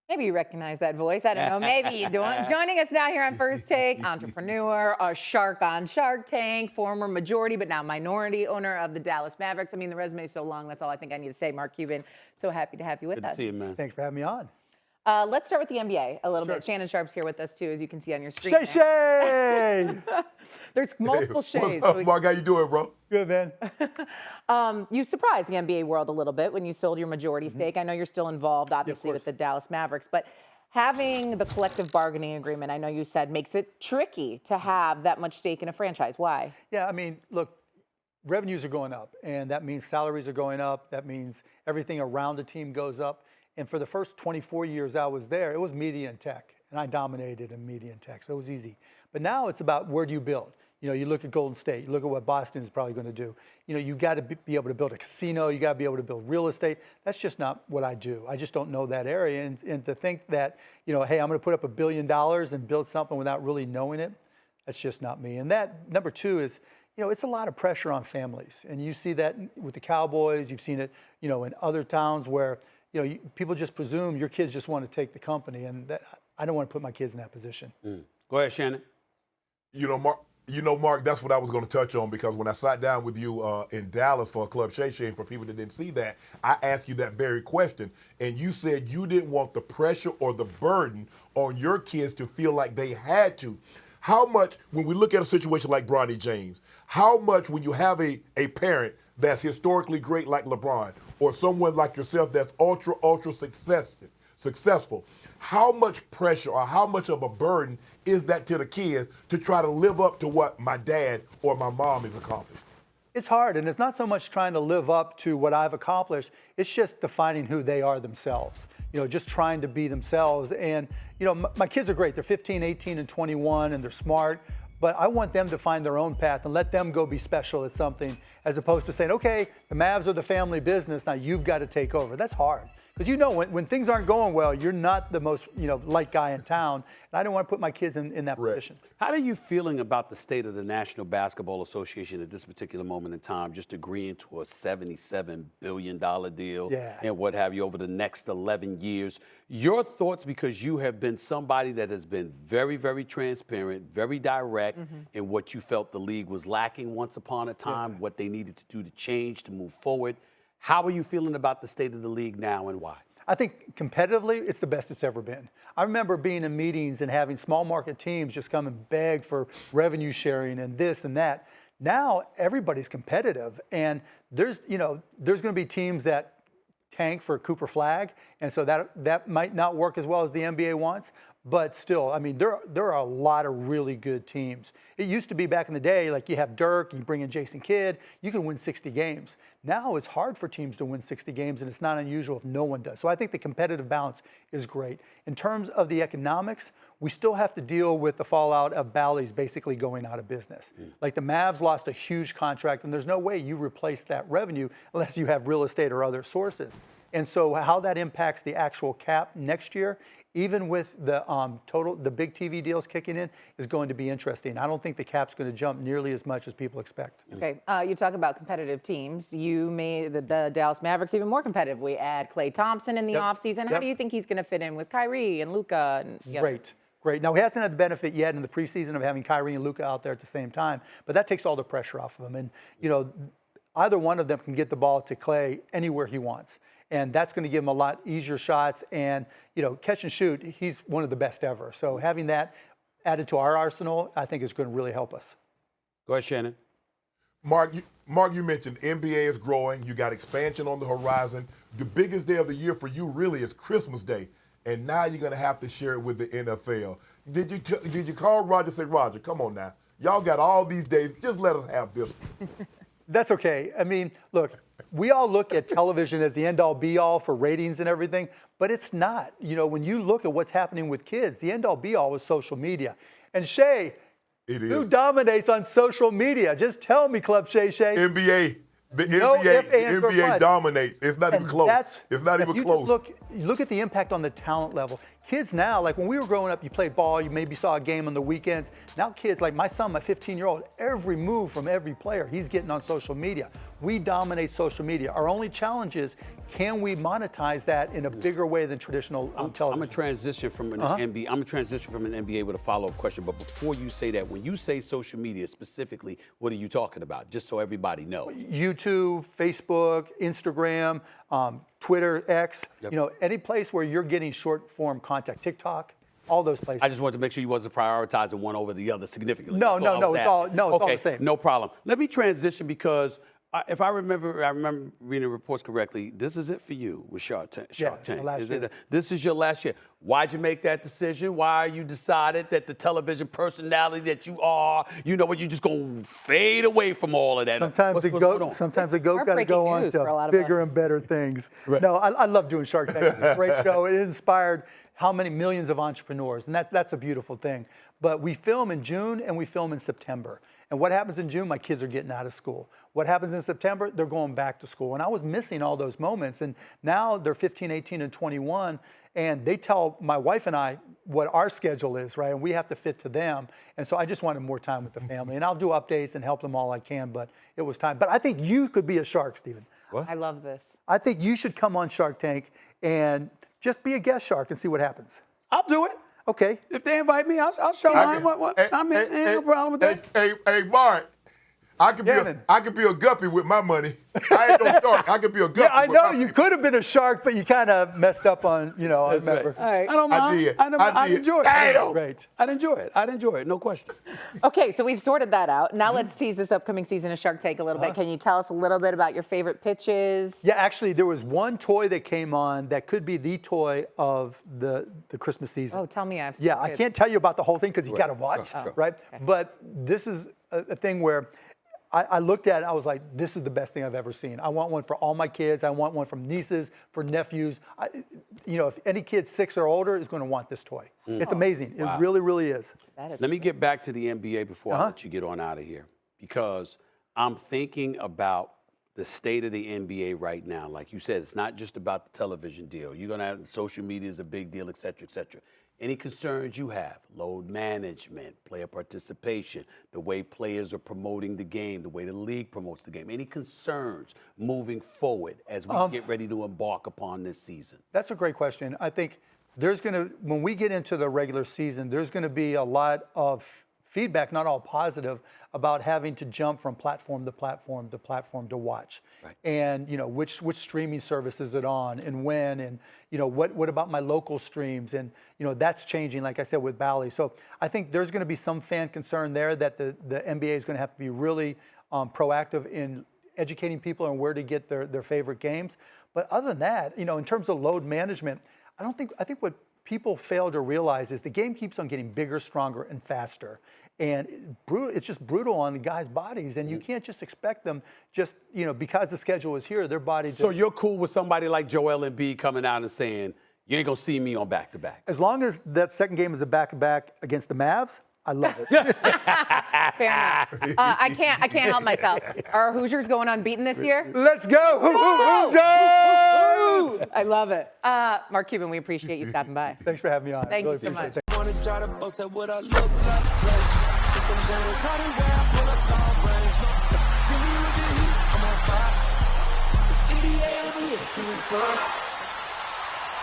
Maybe you recognize that voice. I don't know. Maybe you don't. Joining us now here on First Take, entrepreneur, a shark on Shark Tank, former majority but now minority owner of the Dallas Mavericks. I mean, the resume is so long. That's all I think I need to say. Mark Cuban, so happy to have you with Good us. to see you, man. Thanks for having me on. Let's start with the NBA a little Sure. bit. Shannon Sharpe's here with us too, as you can see on your screen. Shay! There's multiple shades. What's up, Mark? How you doing, bro? Good, man. You surprised the NBA world a little bit when you sold your majority stake. I know you're still involved, obviously, with the Dallas Mavericks, but having the collective bargaining agreement, I know you said, makes it tricky to have that much stake in a franchise. Why? Yeah, I mean, look, revenues are going up, and that means salaries are going up. That means everything around the team goes up. And for the first 24 years I was there, it was media and tech, and I dominated in media and tech, so it was easy. But now it's about where do you build? You know, you look at Golden State, you look at what Boston is probably going to do. You know, you got to be able to build a casino, you got to be able to build real estate. That's just not what I do. I just don't know that area. And to think that, you know, hey, I'm going to put up $1 billion and build something without really knowing it, that's just not me. And that, number two is, you know, it's a lot of pressure on families. And you see that with the Cowboys, you've seen it, you know, in other towns where, you know, people just presume your kids just want to take the company, and that, I don't want to put my kids in that position. Go ahead, Shannon. Mark, that's what I was going to touch on, because when I sat down with you in Dallas for Club Shay Shay, and for people that didn't see that, I asked you that very question, and you said you didn't want the pressure or the burden on your kids to feel like they had to. How much, when we look at a situation like Bronny James, how much when you have a parent that's historically great like LeBron, or someone like yourself that's ultra successful, how much pressure or how much of a burden is that to the kids to try to live up to what my dad or my mom has accomplished? It's hard, and it's not so much trying to live up to what I've accomplished, it's just defining who they are themselves. You know, just trying to be themselves. And, you know, my kids are great. They're 15, 18, and 21, and they're smart. But I want them to find their own path and let them go be special at something, as opposed to saying, okay, the Mavs are the family business, now you've got to take over. That's hard. Because you know, when things aren't going well, you're not the most, you know, liked guy in town. And I don't want to put my kids in that position. How are you feeling about the state of the National Basketball Association at this particular moment in time, just agreeing to a $77 billion deal and what have you over the next 11 years? Your thoughts, because you have been somebody that has been very, very transparent, very direct in what you felt the league was lacking once upon a time, what they needed to do to change, to move forward. How are you feeling about the state of the league now, and why? I think competitively, it's the best it's ever been. I remember being in meetings and having small market teams just come and beg for revenue sharing and this and that. Now everybody's competitive, and there's going to be teams that tank for Cooper Flag, and so that might not work as well as the NBA wants. But still, I mean, there are a lot of really good teams. It used to be back in the day, like you have Dirk, you bring in Jason Kidd, you can win 60 games. Now it's hard for teams to win 60 games, and it's not unusual if no one does. So I think the competitive balance is great. In terms of the economics, we still have to deal with the fallout of Bally's basically going out of business. Like the Mavs lost a huge contract, and there's no way you replace that revenue unless you have real estate or other sources. And so how that impacts the actual cap next year, even with the the big TV deals kicking in, is going to be interesting. I don't think the cap's going to jump nearly as much as people expect. Okay, you talk about competitive teams. You made the Dallas Mavericks even more competitive. We add Klay Thompson in the offseason. How do you think he's going to fit in with Kyrie and Luka? Great. Now, he hasn't had the benefit yet in the preseason of having Kyrie and Luka out there at the same time, but that takes all the pressure off of him. And, you know, either one of them can get the ball to Klay anywhere he wants. And that's going to give him a lot easier shots. And, you know, catch and shoot, he's one of the best ever. So having that added to our arsenal, I think is going to really help us. Go ahead, Shannon. Mark, you mentioned NBA is growing. You got expansion on the horizon. The biggest day of the year for you really is Christmas Day. And now you're going to have to share it with the NFL. Did you call Roger and say, Roger, come on now. Y'all got all these days. Just let us have this one. That's okay. I mean, look, we all look at television as the end-all be-all for ratings and everything, but it's not. You know, when you look at what's happening with kids, the end-all be-all is social media. And Shay, who dominates on social media? Just tell me, Club Shay Shay. NBA. The NBA dominates. It's not even close. It's not even close. Look at the impact on the talent level. Kids now, like when we were growing up, you played ball, you maybe saw a game on the weekends. Now kids, like my son, my 15-year-old, every move from every player, he's getting on social media. We dominate social media. Our only challenge is, can we monetize that in a bigger way than traditional television? I'm gonna transition from an NBA. I'm gonna transition from an NBA with a follow-up question. But before you say that, when you say social media specifically, what are you talking about? Just so everybody knows. YouTube, Facebook, Instagram, Twitter, X. Yep. You know, any place where you're getting short-form content, TikTok. All those places. I just wanted to make sure you wasn't prioritizing one over the other significantly. No, That's no, it's all okay, the same. No problem. Let me transition because if I remember reading the reports correctly, this is it for you with Shark Tank. This is your last year. Why'd you make that decision? Why you decided that the television personality that you are, you know what, you're just going to fade away from all of that? Sometimes the goat got to go on to bigger and better things. Right. No, I love doing Shark Tank. It's a great show. It inspired how many millions of entrepreneurs, and that's a beautiful thing. But we film in June and we film in September. And what happens in June? My kids are getting out of school. What happens in September? They're going back to school. And I was missing all those moments. And now they're 15, 18, and 21. And they tell my wife and I what our schedule is, right? And we have to fit to them. And so I just wanted more time with the family. And I'll do updates and help them all I can, but it was time. But I think you could be a shark, Stephen. What? I love this. I think you should come on Shark Tank and just be a guest shark and see what happens. I'll do it. Okay. If they invite me, I'll show them what. I mean, ain't no problem with that. Hey, Mark. I could be a guppy with my money. I ain't no shark. I could be a guppy. Yeah, I know you could have been a shark, but you kind of messed up on, you know, I remember. All right. I don't mind. I'd enjoy it. Great. I'd enjoy it. No question. Okay, so we've sorted that out. Now let's tease this upcoming season of Shark Tank a little bit. Can you tell us a little bit about your favorite pitches? Yeah, actually, there was one toy that came on that could be the toy of the Christmas season. Oh, tell me. I can't tell you about the whole thing because you got to watch, right? Okay. But this is a thing where I looked at it, I was like, this is the best thing I've ever seen. I want one for all my kids. I want one from nieces, for nephews. You know, if any kid 6 or older is going to want this toy. It's amazing. Wow. It really, really is. Let me get back to the NBA before I let you get on out of here, because I'm thinking about the state of the NBA right now. Like you said, it's not just about the television deal. You're going to have social media is a big deal, et cetera, et cetera. Any concerns you have, load management, player participation, the way players are promoting the game, the way the league promotes the game, any concerns moving forward as we get ready to embark upon this season? That's a great question. I think when we get into the regular season, there's going to be a lot of feedback, not all positive, about having to jump from platform to platform to platform to watch. Right. And, you know, which streaming service is it on and when, and, you know, what about my local streams? And, you know, that's changing, like I said, with Bally. So I think there's going to be some fan concern there that the NBA is going to have to be really proactive in educating people on where to get their favorite games. But other than that, you know, in terms of load management, I think what people fail to realize is the game keeps on getting bigger, stronger, and faster. And it's just brutal on the guys' bodies, and you can't just expect them just, you know, because the schedule is here, their bodies. So you're cool with somebody like Joel Embiid coming out and saying, you ain't going to see me on back-to-back? As long as that second game is a back-to-back against the Mavs, I love it. Fair enough. I can't help myself. Are Hoosiers going unbeaten this year? Let's go, Hoosiers! I love it. Mark Cuban, we appreciate you stopping by. Thanks for having me on. Thank you so much. I'm on fire. It's NBA,